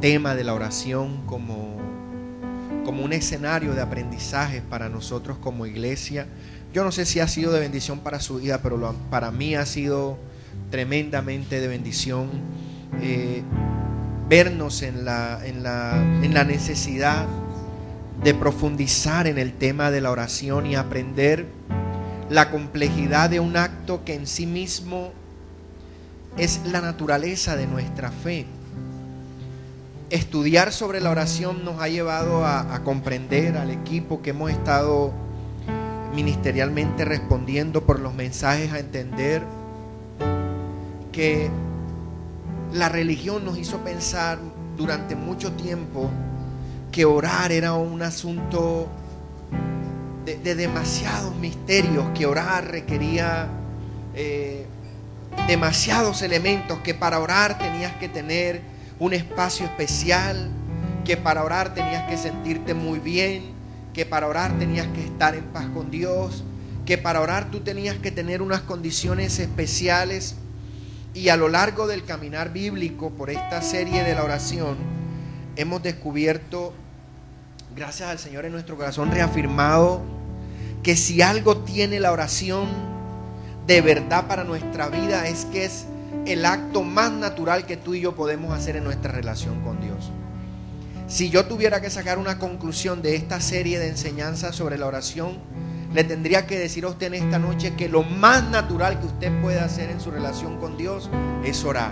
tema de la oración como un escenario de aprendizaje para nosotros como iglesia. Yo no sé si ha sido de bendición para su vida, pero para mí ha sido tremendamente de bendición vernos en la necesidad de profundizar en el tema de la oración y aprender la complejidad de un acto que en sí mismo es la naturaleza de nuestra fe. Estudiar sobre la oración nos ha llevado a comprender al equipo que hemos estado ministerialmente respondiendo por los mensajes, a entender que la religión nos hizo pensar durante mucho tiempo que orar era un asunto de demasiados misterios, que orar requería demasiados elementos, que para orar tenías que tener un espacio especial, que para orar tenías que sentirte muy bien, que para orar tenías que estar en paz con Dios, que para orar tú tenías que tener unas condiciones especiales. Y a lo largo del caminar bíblico por esta serie de la oración hemos descubierto, gracias al Señor, en nuestro corazón reafirmado que si algo tiene la oración de verdad para nuestra vida es que es el acto más natural que tú y yo podemos hacer en nuestra relación con Dios. Si yo tuviera que sacar una conclusión de esta serie de enseñanzas sobre la oración, le tendría que decir a usted en esta noche que lo más natural que usted puede hacer en su relación con Dios es orar.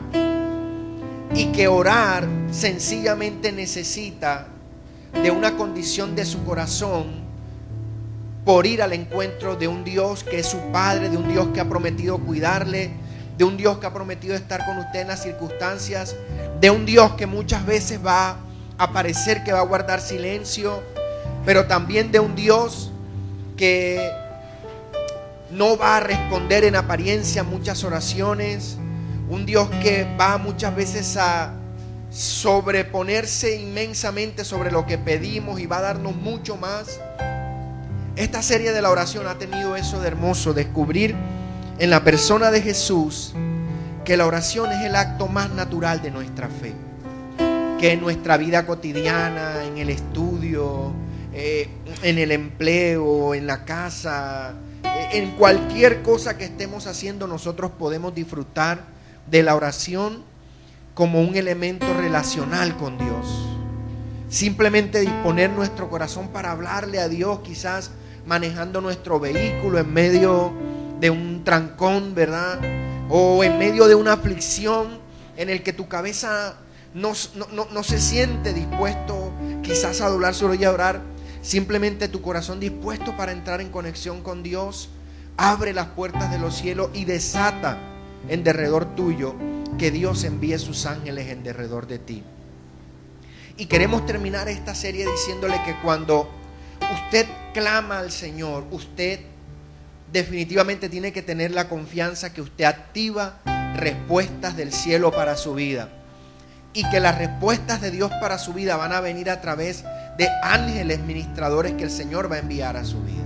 Y que orar sencillamente necesita de una condición de su corazón por ir al encuentro de un Dios que es su Padre, de un Dios que ha prometido cuidarle, de un Dios que ha prometido estar con usted en las circunstancias, de un Dios que muchas veces va a parecer que va a guardar silencio, pero también de un Dios que no va a responder en apariencia muchas oraciones, un Dios que va muchas veces a sobreponerse inmensamente sobre lo que pedimos y va a darnos mucho más. Esta serie de la oración ha tenido eso de hermoso, descubrir en la persona de Jesús que la oración es el acto más natural de nuestra fe, que en nuestra vida cotidiana, en el estudio, en el empleo, en la casa, en cualquier cosa que estemos haciendo, nosotros podemos disfrutar de la oración como un elemento relacional con Dios. Simplemente disponer nuestro corazón para hablarle a Dios, quizás manejando nuestro vehículo en medio de un trancón, ¿verdad? O en medio de una aflicción en el que tu cabeza no se siente dispuesto quizás a doblar su rodilla y a orar. Simplemente tu corazón dispuesto para entrar en conexión con Dios, abre las puertas de los cielos y desata en derredor tuyo que Dios envíe sus ángeles en derredor de ti. Y queremos terminar esta serie diciéndole que cuando usted clama al Señor, usted definitivamente tiene que tener la confianza que usted activa respuestas del cielo para su vida, y que las respuestas de Dios para su vida van a venir a través de ángeles ministradores que el Señor va a enviar a su vida.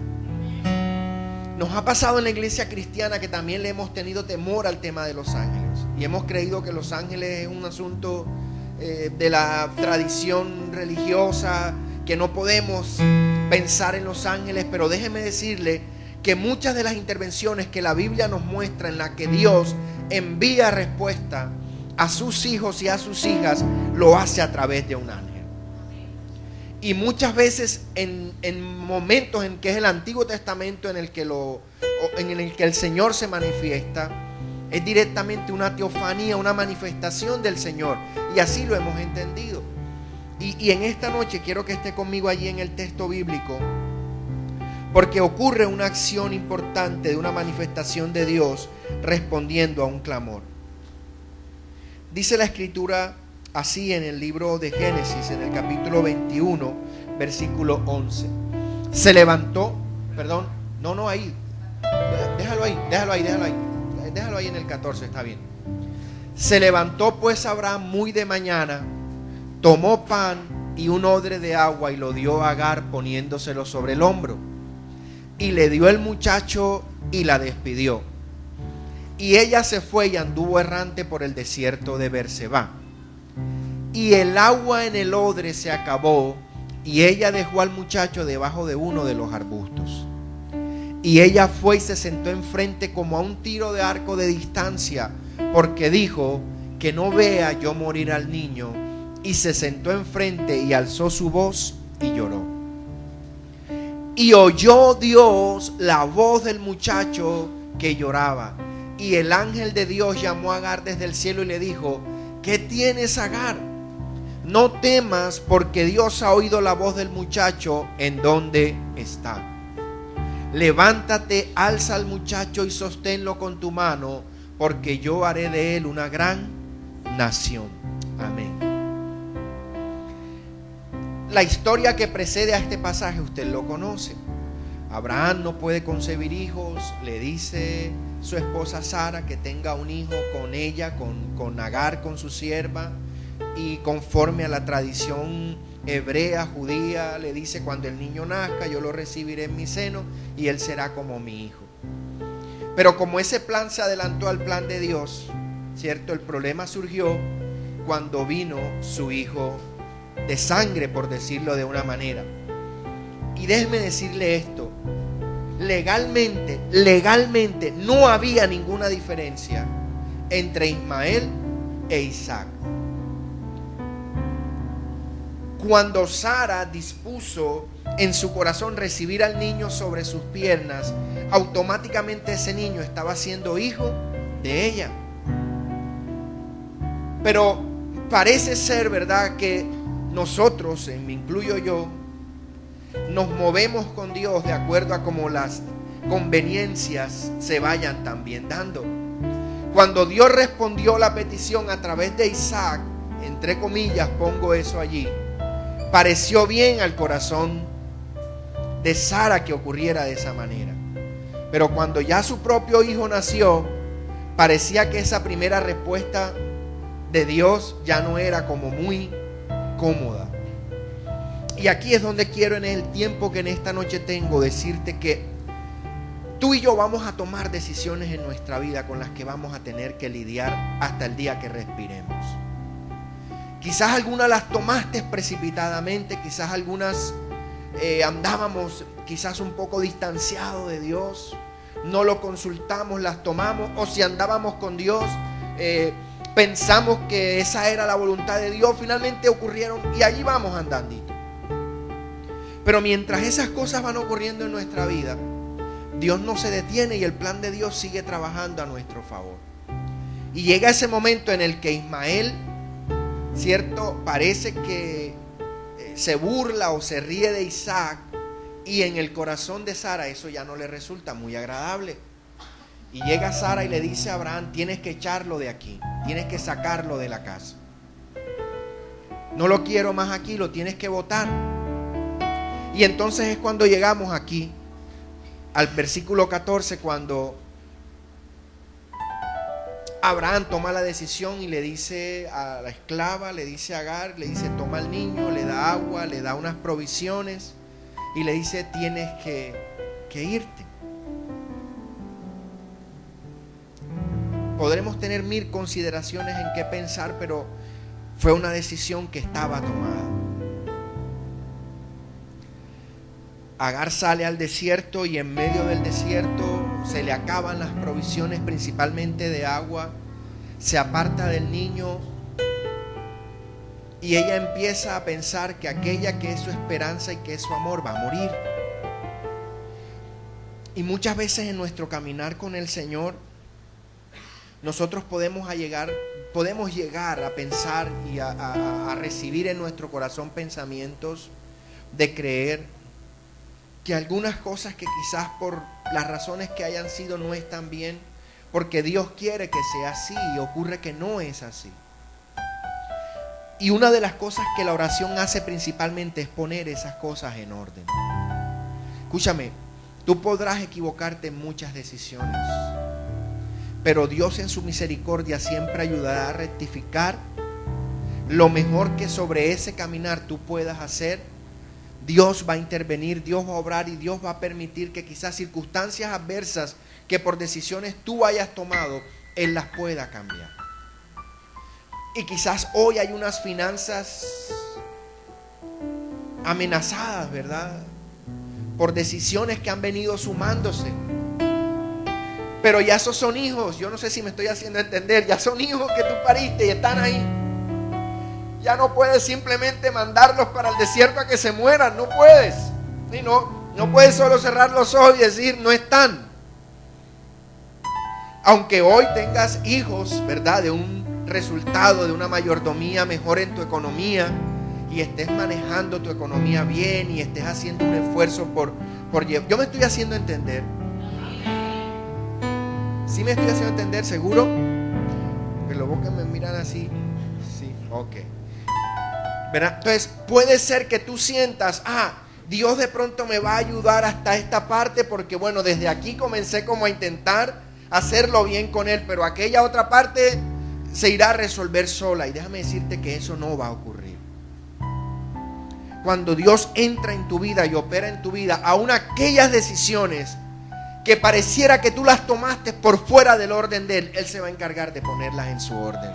Nos ha pasado en la iglesia cristiana que también le hemos tenido temor al tema de los ángeles, y hemos creído que los ángeles es un asunto de la tradición religiosa, que no podemos pensar en los ángeles. Pero déjeme decirle que muchas de las intervenciones que la Biblia nos muestra en las que Dios envía respuesta a sus hijos y a sus hijas, lo hace a través de un ángel. Y muchas veces en momentos en que es el Antiguo Testamento en el que el Señor se manifiesta, es directamente una teofanía, una manifestación del Señor, y así lo hemos entendido. Y en esta noche quiero que esté conmigo allí en el texto bíblico, porque ocurre una acción importante de una manifestación de Dios respondiendo a un clamor. Dice la Escritura así en el libro de Génesis, en el capítulo 21, versículo 11. Se levantó, perdón, no ahí, déjalo ahí en el 14, está bien. Se levantó pues Abraham muy de mañana, tomó pan y un odre de agua y lo dio a Agar poniéndoselo sobre el hombro, y le dio el muchacho y la despidió. Y ella se fue y anduvo errante por el desierto de Berseba. y el agua en el odre se acabó, y ella dejó al muchacho debajo de uno de los arbustos. Y ella fue y se sentó enfrente como a un tiro de arco de distancia, porque dijo: que no vea yo morir al niño. Y se sentó enfrente y alzó su voz y lloró. Y oyó Dios la voz del muchacho que lloraba. Y el ángel de Dios llamó a Agar desde el cielo y le dijo: ¿qué tienes, Agar? No temas, porque Dios ha oído la voz del muchacho en donde está. Levántate, alza al muchacho y sosténlo con tu mano, porque yo haré de él una gran nación. Amén. La historia que precede a este pasaje usted lo conoce. Abraham no puede concebir hijos, le dice su esposa Sara que tenga un hijo con ella, con Agar, con su sierva, y conforme a la tradición hebrea, judía, le dice: cuando el niño nazca yo lo recibiré en mi seno y él será como mi hijo. Pero como ese plan se adelantó al plan de Dios, ¿cierto? El problema surgió cuando vino su hijo de sangre, por decirlo de una manera. Y déjeme decirle esto: legalmente no había ninguna diferencia entre Ismael e Isaac. Cuando Sara dispuso en su corazón recibir al niño sobre sus piernas, automáticamente ese niño estaba siendo hijo de ella. Pero parece ser, ¿verdad?, que nosotros, me incluyo yo, nos movemos con Dios de acuerdo a cómo las conveniencias se vayan también dando. Cuando Dios respondió la petición a través de Isaac, entre comillas pongo eso allí, pareció bien al corazón de Sara que ocurriera de esa manera. Pero cuando ya su propio hijo nació, parecía que esa primera respuesta de Dios ya no era como muy cómoda. Y aquí es donde quiero, en el tiempo que en esta noche tengo, decirte que tú y yo vamos a tomar decisiones en nuestra vida con las que vamos a tener que lidiar hasta el día que respiremos. Quizás algunas las tomaste precipitadamente, quizás algunas andábamos quizás un poco distanciados de Dios, no lo consultamos, las tomamos, o si andábamos con Dios, pensamos que esa era la voluntad de Dios, finalmente ocurrieron y allí vamos andandito. Pero mientras esas cosas van ocurriendo en nuestra vida, Dios no se detiene y el plan de Dios sigue trabajando a nuestro favor. Y llega ese momento en el que Ismael, ¿cierto?, parece que se burla o se ríe de Isaac, y en el corazón de Sara eso ya no le resulta muy agradable. Y llega Sara y le dice a Abraham: tienes que echarlo de aquí, tienes que sacarlo de la casa. No lo quiero más aquí, lo tienes que botar. Y entonces es cuando llegamos aquí al versículo 14, cuando Abraham toma la decisión y le dice a la esclava, le dice a Agar, le dice: toma al niño, le da agua, le da unas provisiones y le dice: tienes que irte. Podremos tener mil consideraciones en qué pensar, pero fue una decisión que estaba tomada. Agar sale al desierto y en medio del desierto se le acaban las provisiones, principalmente de agua. Se aparta del niño y ella empieza a pensar que aquella que es su esperanza y que es su amor va a morir. Y muchas veces en nuestro caminar con el Señor, nosotros podemos llegar a pensar y a recibir en nuestro corazón pensamientos de creer que algunas cosas que quizás por las razones que hayan sido no están bien, porque Dios quiere que sea así, y ocurre que no es así. Y una de las cosas que la oración hace principalmente es poner esas cosas en orden. Escúchame, tú podrás equivocarte en muchas decisiones, pero Dios en su misericordia siempre ayudará a rectificar lo mejor que sobre ese caminar tú puedas hacer. Dios va a intervenir, Dios va a obrar y Dios va a permitir que quizás circunstancias adversas que por decisiones tú hayas tomado, Él las pueda cambiar. Y quizás hoy hay unas finanzas amenazadas, ¿verdad? Por decisiones que han venido sumándose. Pero ya esos son hijos, yo no sé si me estoy haciendo entender, ya son hijos que tú pariste y están ahí. Ya no puedes simplemente mandarlos para el desierto a que se mueran, no puedes. Y no puedes solo cerrar los ojos y decir no están. Aunque hoy tengas hijos, ¿verdad? De un resultado, de una mayordomía mejor en tu economía, y estés manejando tu economía bien y estés haciendo un esfuerzo por yo me estoy haciendo entender. ¿Sí me estoy haciendo entender? ¿Seguro? Que los bocas me miran así. Sí, ok. ¿Verdad? Entonces puede ser que tú sientas, Dios de pronto me va a ayudar hasta esta parte, porque bueno, desde aquí comencé como a intentar hacerlo bien con Él, pero aquella otra parte se irá a resolver sola. Y déjame decirte que eso no va a ocurrir. Cuando Dios entra en tu vida y opera en tu vida, aún aquellas decisiones que pareciera que tú las tomaste por fuera del orden de Él, Él se va a encargar de ponerlas en su orden.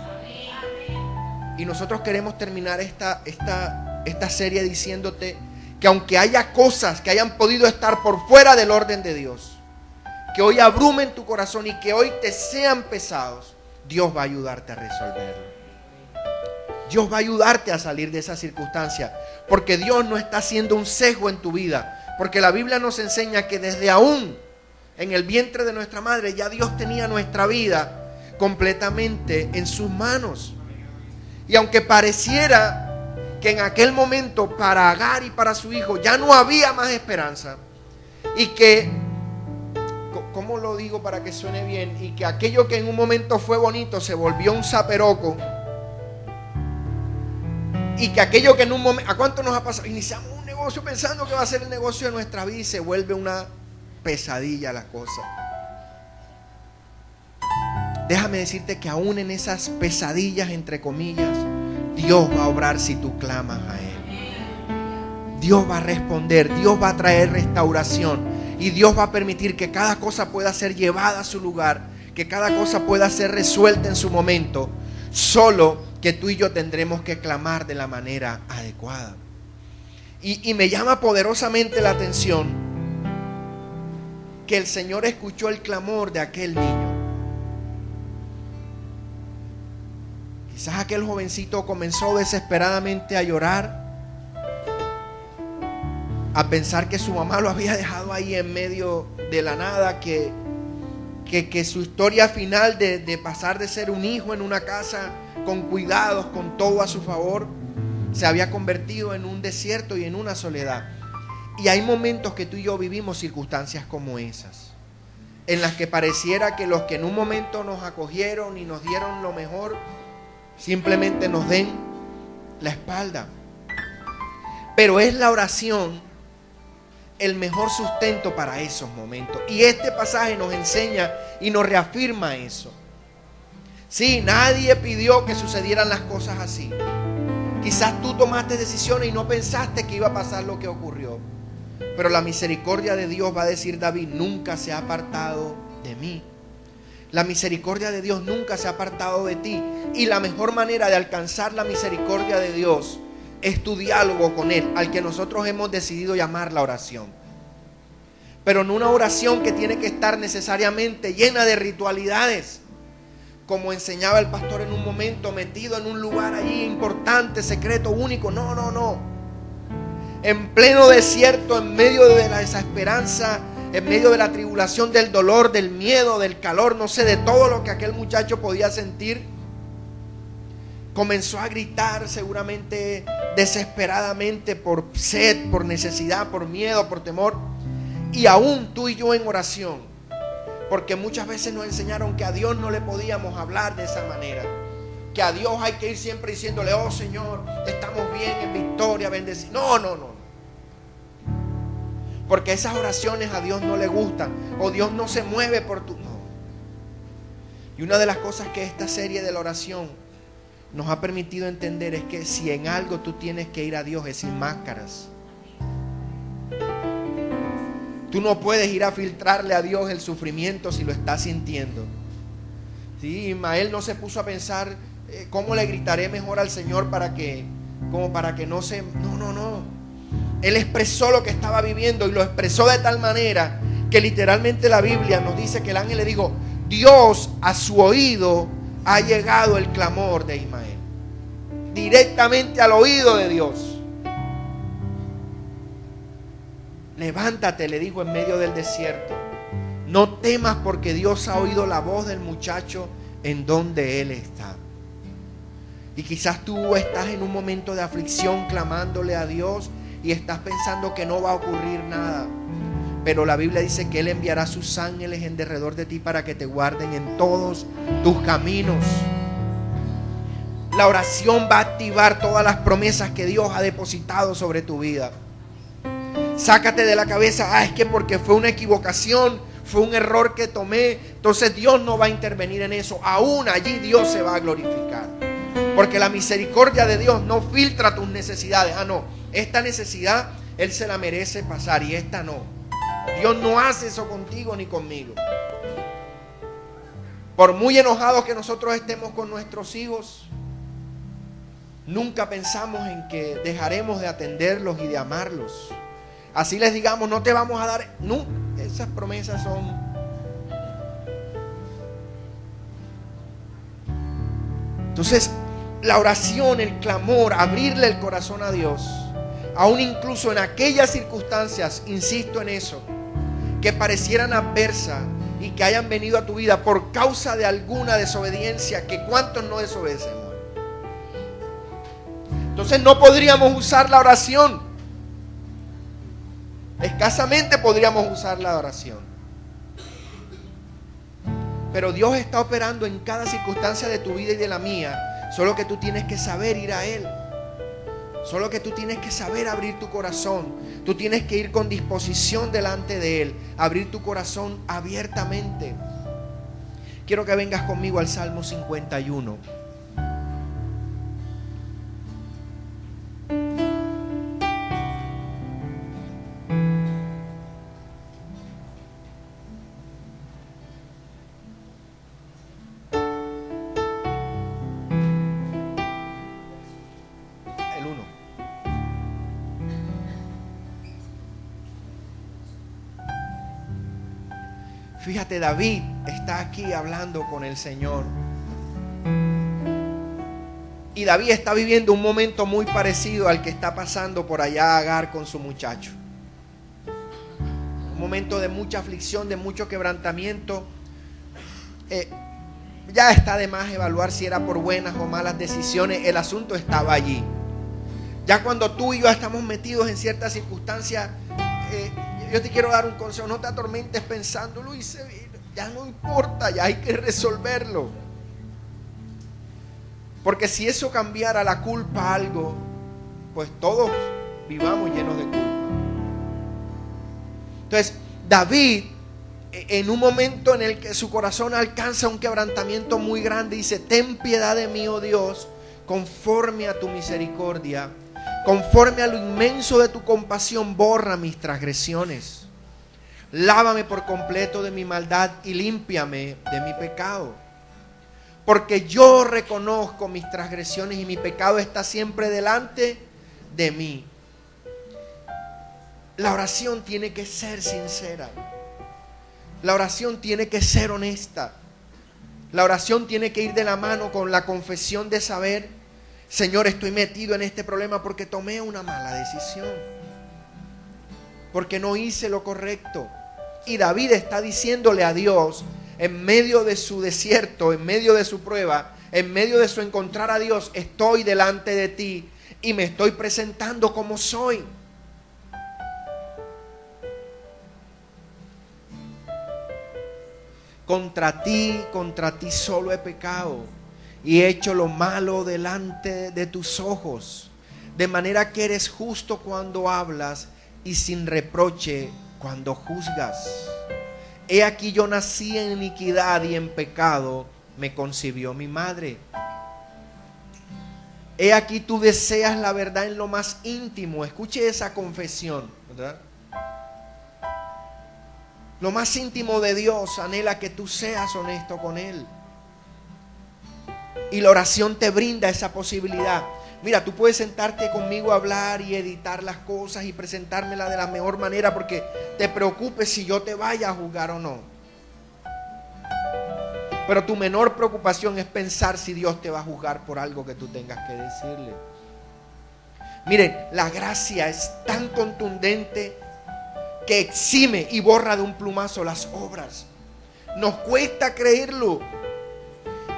Y nosotros queremos terminar esta serie diciéndote que aunque haya cosas que hayan podido estar por fuera del orden de Dios, que hoy abrumen tu corazón y que hoy te sean pesados, Dios va a ayudarte a resolverlo. Dios va a ayudarte a salir de esa circunstancia, porque Dios no está haciendo un sesgo en tu vida, porque la Biblia nos enseña que desde aún en el vientre de nuestra madre ya Dios tenía nuestra vida completamente en sus manos. Y aunque pareciera que en aquel momento para Agar y para su hijo ya no había más esperanza, y que, ¿cómo lo digo para que suene bien? Y que aquello que en un momento fue bonito se volvió un zaperoco, y que aquello que en un momento, ¿a cuánto nos ha pasado? Iniciamos un negocio pensando que va a ser el negocio de nuestra vida y se vuelve una pesadilla la cosa. Déjame decirte que aún en esas pesadillas, entre comillas, Dios va a obrar si tú clamas a Él. Dios va a responder, Dios va a traer restauración, y Dios va a permitir que cada cosa pueda ser llevada a su lugar, que cada cosa pueda ser resuelta en su momento. Solo que tú y yo tendremos que clamar de la manera adecuada. Y me llama poderosamente la atención que el Señor escuchó el clamor de aquel niño. Quizás aquel jovencito comenzó desesperadamente a llorar, a pensar que su mamá lo había dejado ahí en medio de la nada, que su historia final de pasar de ser un hijo en una casa con cuidados, con todo a su favor, se había convertido en un desierto y en una soledad. Y hay momentos que tú y yo vivimos circunstancias como esas, en las que pareciera que los que en un momento nos acogieron y nos dieron lo mejor, simplemente nos den la espalda. Pero es la oración el mejor sustento para esos momentos. Y este pasaje nos enseña y nos reafirma eso. Sí, nadie pidió que sucedieran las cosas así. Quizás tú tomaste decisiones y no pensaste que iba a pasar lo que ocurrió. Pero la misericordia de Dios, va a decir David, nunca se ha apartado de mí. La misericordia de Dios nunca se ha apartado de ti. Y la mejor manera de alcanzar la misericordia de Dios es tu diálogo con Él, al que nosotros hemos decidido llamar la oración. Pero no una oración que tiene que estar necesariamente llena de ritualidades, como enseñaba el pastor en un momento, metido en un lugar allí importante, secreto, único. No, no, no. En pleno desierto, en medio de la desesperanza, en medio de la tribulación, del dolor, del miedo, del calor, no sé, de todo lo que aquel muchacho podía sentir, comenzó a gritar seguramente desesperadamente por sed, por necesidad, por miedo, por temor. Y aún tú y yo en oración, porque muchas veces nos enseñaron que a Dios no le podíamos hablar de esa manera, que a Dios hay que ir siempre diciéndole: oh Señor, estamos bien, en victoria, bendecidos. No, no, no, porque esas oraciones a Dios no le gustan, o Dios no se mueve por tu... No. Y una de las cosas que esta serie de la oración nos ha permitido entender es que si en algo tú tienes que ir a Dios es sin máscaras. Tú no puedes ir a filtrarle a Dios el sufrimiento si lo estás sintiendo. Sí, Ismael no se puso a pensar ¿cómo le gritaré mejor al Señor para que no se... No. Él expresó lo que estaba viviendo y lo expresó de tal manera que literalmente la Biblia nos dice que el ángel le dijo: Dios, a su oído ha llegado el clamor de Ismael. Directamente al oído de Dios. Levántate, le dijo en medio del desierto. No temas, porque Dios ha oído la voz del muchacho en donde él está. Y quizás tú estás en un momento de aflicción clamándole a Dios y estás pensando que no va a ocurrir nada. Pero la Biblia dice que Él enviará sus ángeles en derredor de ti para que te guarden en todos tus caminos. La oración va a activar todas las promesas que Dios ha depositado sobre tu vida. Sácate de la cabeza: es que porque fue una equivocación, fue un error que tomé, entonces Dios no va a intervenir en eso. Aún allí Dios se va a glorificar. Porque la misericordia de Dios no filtra tus necesidades. No, esta necesidad Él se la merece pasar y esta no. Dios no hace eso contigo ni conmigo. Por muy enojados que nosotros estemos con nuestros hijos, nunca pensamos en que dejaremos de atenderlos y de amarlos. Así les digamos: no te vamos a dar. No, esas promesas son... Entonces, la oración, el clamor, abrirle el corazón a Dios, aún incluso en aquellas circunstancias, insisto en eso, que parecieran adversas y que hayan venido a tu vida por causa de alguna desobediencia, que cuántos no desobedecemos. Entonces no podríamos usar la oración. Escasamente podríamos usar la oración. Pero Dios está operando en cada circunstancia de tu vida y de la mía. Solo que tú tienes que saber ir a Él. Solo que tú tienes que saber abrir tu corazón. Tú tienes que ir con disposición delante de Él. Abrir tu corazón abiertamente. Quiero que vengas conmigo al Salmo 51. Fíjate, David está aquí hablando con el Señor. Y David está viviendo un momento muy parecido al que está pasando por allá Agar con su muchacho. Un momento de mucha aflicción, de mucho quebrantamiento. Ya está de más evaluar si era por buenas o malas decisiones. El asunto estaba allí. Ya cuando tú y yo estamos metidos en ciertas circunstancias, yo te quiero dar un consejo: no te atormentes pensando, lo hice bien, ya no importa, ya hay que resolverlo. Porque si eso cambiara la culpa a algo, pues todos vivamos llenos de culpa. Entonces, David, en un momento en el que su corazón alcanza un quebrantamiento muy grande, dice: ten piedad de mí, oh Dios, conforme a tu misericordia. Conforme a lo inmenso de tu compasión, borra mis transgresiones. Lávame por completo de mi maldad y límpiame de mi pecado. Porque yo reconozco mis transgresiones y mi pecado está siempre delante de mí. La oración tiene que ser sincera. La oración tiene que ser honesta. La oración tiene que ir de la mano con la confesión de saber: Señor, estoy metido en este problema porque tomé una mala decisión, porque no hice lo correcto. Y David está diciéndole a Dios, en medio de su desierto, en medio de su prueba, en medio de su encontrar a Dios: estoy delante de ti y me estoy presentando como soy. Contra ti solo he pecado y he hecho lo malo delante de tus ojos, de manera que eres justo cuando hablas y sin reproche cuando juzgas. He aquí, yo nací en iniquidad y en pecado me concibió mi madre. He aquí, tú deseas la verdad en lo más íntimo. Escuche esa confesión, ¿verdad? Lo más íntimo de Dios anhela que tú seas honesto con Él. Y la oración te brinda esa posibilidad. Mira, tú puedes sentarte conmigo a hablar y editar las cosas y presentármela de la mejor manera porque te preocupes si yo te vaya a juzgar o no. Pero tu menor preocupación es pensar si Dios te va a juzgar por algo que tú tengas que decirle. Miren, la gracia es tan contundente que exime y borra de un plumazo las obras. Nos cuesta creerlo.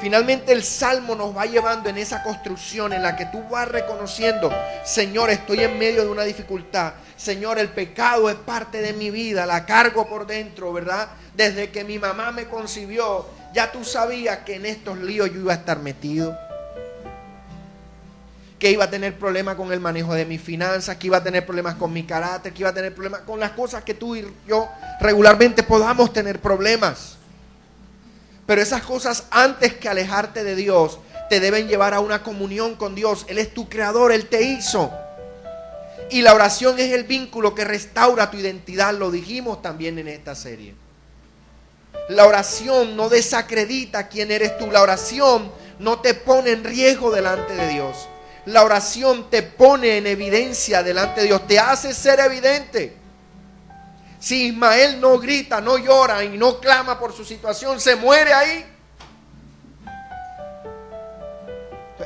Finalmente el Salmo nos va llevando en esa construcción en la que tú vas reconociendo: Señor, estoy en medio de una dificultad. Señor, el pecado es parte de mi vida, la cargo por dentro, ¿verdad? Desde que mi mamá me concibió, ya tú sabías que en estos líos yo iba a estar metido, que iba a tener problemas con el manejo de mis finanzas, que iba a tener problemas con mi carácter, que iba a tener problemas con las cosas que tú y yo regularmente podamos tener problemas. Pero esas cosas, antes que alejarte de Dios, te deben llevar a una comunión con Dios. Él es tu creador, Él te hizo. Y la oración es el vínculo que restaura tu identidad. Lo dijimos también en esta serie. La oración no desacredita quién eres tú. La oración no te pone en riesgo delante de Dios. La oración te pone en evidencia delante de Dios. Te hace ser evidente. Si Ismael no grita, no llora y no clama por su situación, se muere ahí.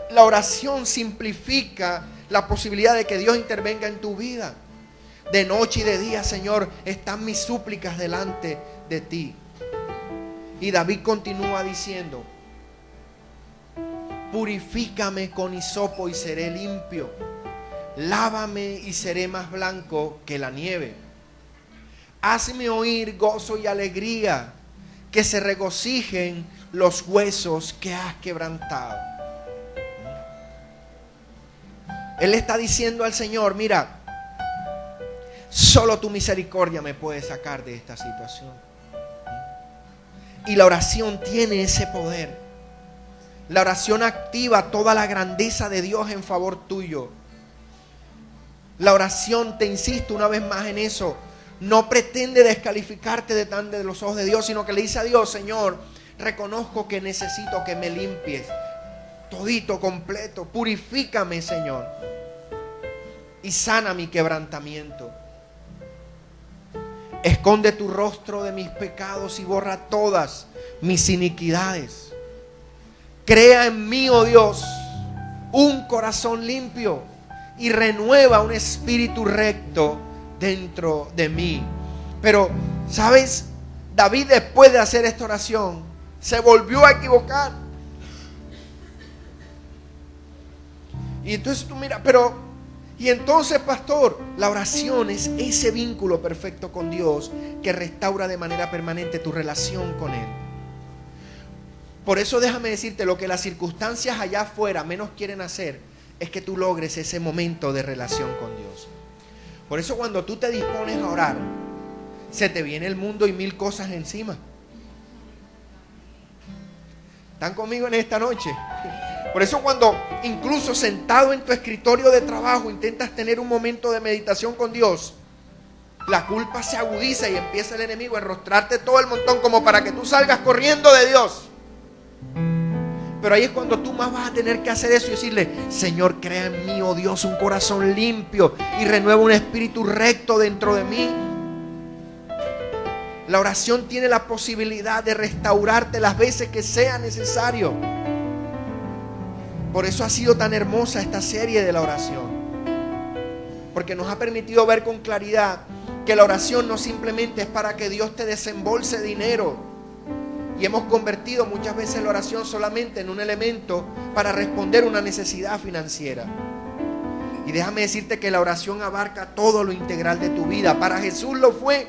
La oración simplifica la posibilidad de que Dios intervenga en tu vida. De noche y de día, Señor, están mis súplicas delante de ti. Y David continúa diciendo: purifícame con hisopo y seré limpio. Lávame y seré más blanco que la nieve. Hazme oír gozo y alegría, que se regocijen los huesos que has quebrantado. Él está diciendo al Señor: mira, solo tu misericordia me puede sacar de esta situación. Y la oración tiene ese poder. La oración activa toda la grandeza de Dios en favor tuyo. La oración, te insisto una vez más en eso, no pretende descalificarte de los ojos de Dios, sino que le dice a Dios: Señor, reconozco que necesito que me limpies todito, completo. Purifícame, Señor, y sana mi quebrantamiento. Esconde tu rostro de mis pecados y borra todas mis iniquidades. Crea en mí, oh Dios, un corazón limpio y renueva un espíritu recto dentro de mí. Pero, ¿sabes? David, después de hacer esta oración, se volvió a equivocar. Y entonces tú miras, y entonces, pastor, la oración es ese vínculo perfecto con Dios que restaura de manera permanente tu relación con Él. Por eso déjame decirte, lo que las circunstancias allá afuera menos quieren hacer es que tú logres ese momento de relación con Dios. Por eso cuando tú te dispones a orar, se te viene el mundo y mil cosas encima. ¿Están conmigo en esta noche? Por eso cuando incluso sentado en tu escritorio de trabajo intentas tener un momento de meditación con Dios, la culpa se agudiza y empieza el enemigo a enrostrarte todo el montón como para que tú salgas corriendo de Dios. Pero ahí es cuando tú más vas a tener que hacer eso y decirle: Señor, crea en mí, oh Dios, un corazón limpio y renueva un espíritu recto dentro de mí. La oración tiene la posibilidad de restaurarte las veces que sea necesario. Por eso ha sido tan hermosa esta serie de la oración, porque nos ha permitido ver con claridad que la oración no simplemente es para que Dios te desembolse dinero. Y hemos convertido muchas veces la oración solamente en un elemento para responder una necesidad financiera. Y déjame decirte que la oración abarca todo lo integral de tu vida. Para Jesús lo fue.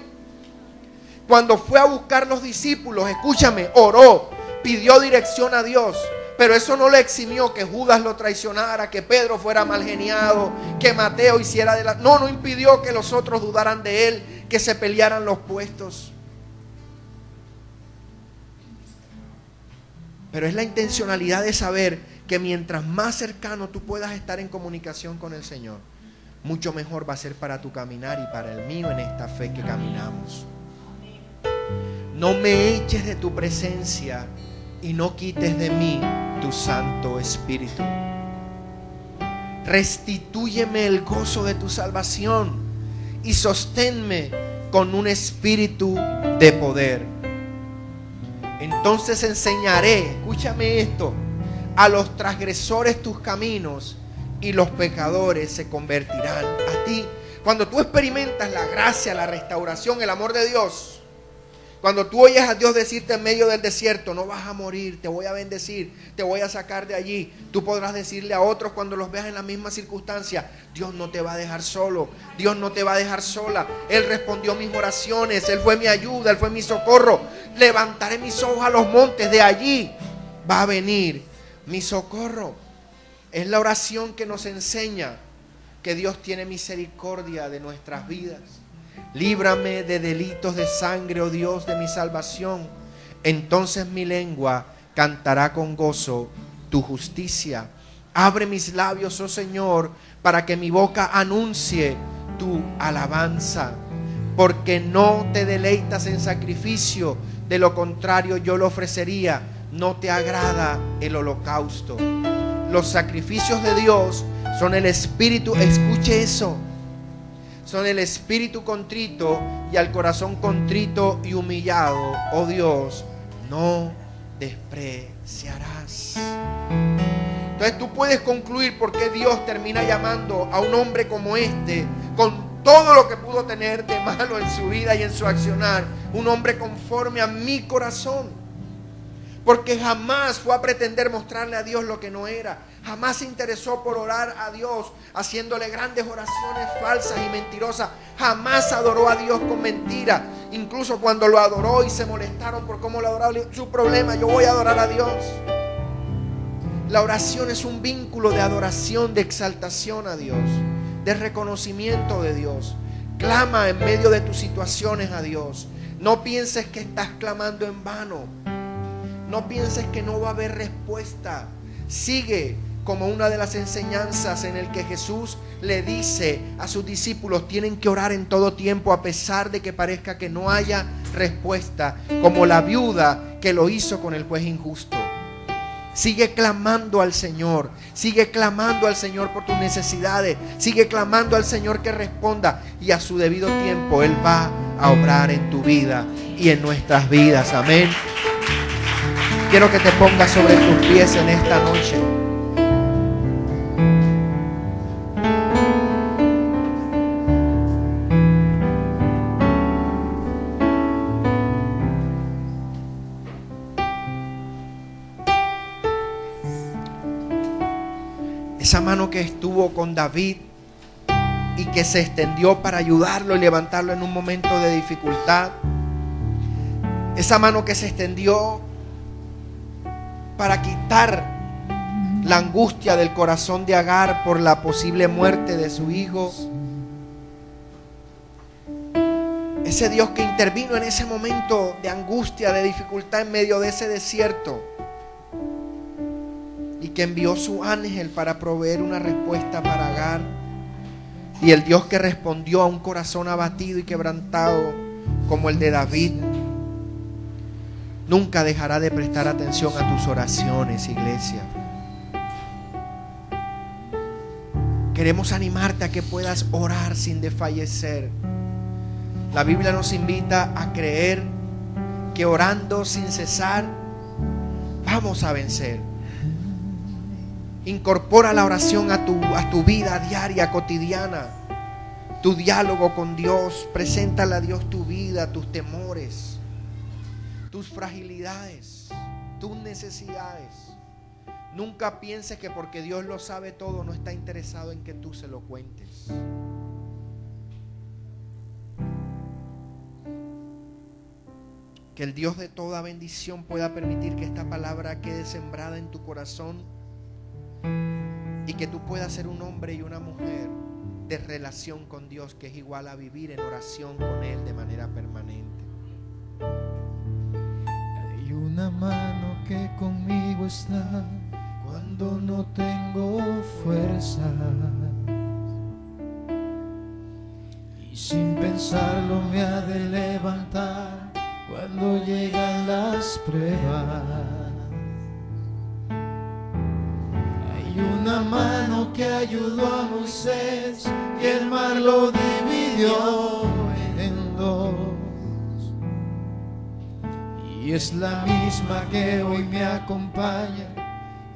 Cuando fue a buscar los discípulos, escúchame, oró, pidió dirección a Dios. Pero eso no le eximió que Judas lo traicionara, que Pedro fuera mal geniado, que Mateo hiciera de la... No impidió que los otros dudaran de él, que se pelearan los puestos. Pero es la intencionalidad de saber que mientras más cercano tú puedas estar en comunicación con el Señor, mucho mejor va a ser para tu caminar y para el mío en esta fe que caminamos. No me eches de tu presencia y no quites de mí tu Santo Espíritu. Restitúyeme el gozo de tu salvación y sosténme con un espíritu de poder. Entonces enseñaré, escúchame esto, a los transgresores tus caminos y los pecadores se convertirán a ti. Cuando tú experimentas la gracia, la restauración, el amor de Dios, cuando tú oyes a Dios decirte en medio del desierto, no vas a morir, te voy a bendecir, te voy a sacar de allí, tú podrás decirle a otros cuando los veas en la misma circunstancia, Dios no te va a dejar solo, Dios no te va a dejar sola. Él respondió mis oraciones, Él fue mi ayuda, Él fue mi socorro. Levantaré mis ojos a los montes, de allí va a venir mi socorro. Es la oración que nos enseña que Dios tiene misericordia de nuestras vidas. Líbrame de delitos de sangre, oh Dios de mi salvación. Entonces mi lengua cantará con gozo tu justicia. Abre mis labios, oh Señor, para que mi boca anuncie tu alabanza. Porque no te deleitas en sacrificio, de lo contrario yo lo ofrecería. No te agrada el holocausto. Los sacrificios de Dios son el espíritu, escuche eso, son el espíritu contrito, y al corazón contrito y humillado, oh Dios, no despreciarás. Entonces tú puedes concluir por qué Dios termina llamando a un hombre como este, con todo lo que pudo tener de malo en su vida y en su accionar, un hombre conforme a mi corazón. Porque jamás fue a pretender mostrarle a Dios lo que no era. Jamás se interesó por orar a Dios haciéndole grandes oraciones falsas y mentirosas. Jamás adoró a Dios con mentira. Incluso cuando lo adoró y se molestaron por cómo lo adoraba, su problema, yo voy a adorar a Dios. La oración es un vínculo de adoración, de exaltación a Dios, de reconocimiento de Dios. Clama en medio de tus situaciones a Dios. No pienses que estás clamando en vano. No pienses que no va a haber respuesta. Sigue como una de las enseñanzas en el que Jesús le dice a sus discípulos, tienen que orar en todo tiempo a pesar de que parezca que no haya respuesta, como la viuda que lo hizo con el juez injusto. Sigue clamando al Señor, sigue clamando al Señor por tus necesidades, sigue clamando al Señor que responda, y a su debido tiempo Él va a obrar en tu vida y en nuestras vidas. Amén. Quiero que te pongas sobre tus pies en esta noche. Esa mano que estuvo con David y que se extendió para ayudarlo y levantarlo en un momento de dificultad. Esa mano que se extendió para quitar la angustia del corazón de Agar por la posible muerte de su hijo. Ese Dios que intervino en ese momento de angustia, de dificultad en medio de ese desierto, y que envió su ángel para proveer una respuesta para Agar. Y el Dios que respondió a un corazón abatido y quebrantado como el de David, nunca dejará de prestar atención a tus oraciones, iglesia. Queremos animarte a que puedas orar sin desfallecer. La Biblia nos invita a creer que orando sin cesar vamos a vencer. Incorpora la oración a tu vida diaria, cotidiana. Tu diálogo con Dios. Preséntale a Dios tu vida, tus temores, tus fragilidades, tus necesidades. Nunca pienses que porque Dios lo sabe todo no está interesado en que tú se lo cuentes. Que el Dios de toda bendición pueda permitir que esta palabra quede sembrada en tu corazón y que tú puedas ser un hombre y una mujer de relación con Dios, que es igual a vivir en oración con Él de manera permanente. Hay una mano que conmigo está cuando no tengo fuerza, y sin pensarlo me ha de levantar cuando llegan las pruebas. ayudó a Moisés y el mar lo dividió en dos. Y es la misma que hoy me acompaña,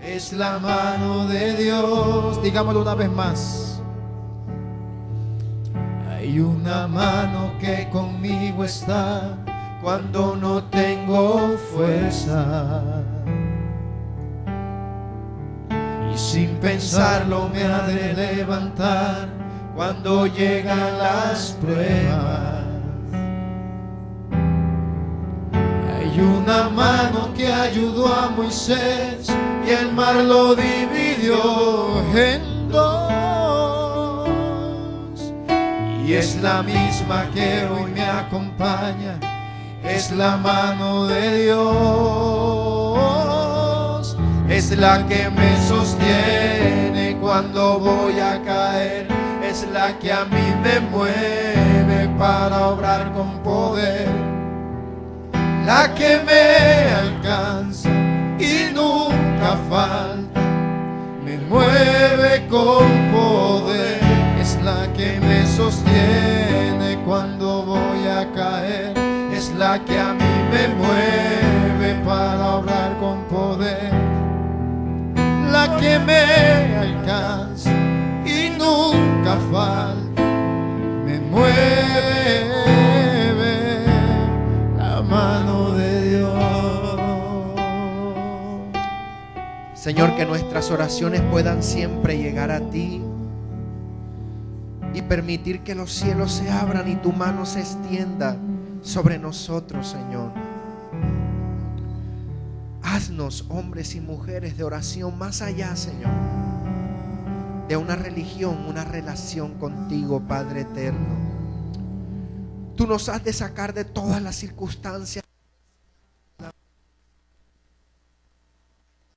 es la mano de Dios. Digámoslo una vez más. Hay una mano que conmigo está cuando no tengo fuerza. Y sin pensarlo me ha de levantar cuando llegan las pruebas. Hay una mano que ayudó a Moisés y el mar lo dividió en dos. Y es la misma que hoy me acompaña, es la mano de Dios. Es la que me sostiene cuando voy a caer, es la que a mí me mueve para obrar con poder, la que me alcanza y nunca falta, me mueve con poder. Es la que me sostiene cuando voy a caer, es la que a mí me mueve para obrar con poder, la que me alcanza y nunca falta, me mueve la mano de Dios. Señor, que nuestras oraciones puedan siempre llegar a ti y permitir que los cielos se abran y tu mano se extienda sobre nosotros, Señor. Haznos hombres y mujeres de oración más allá, Señor, de una religión, una relación contigo, Padre eterno. Tú nos has de sacar de todas las circunstancias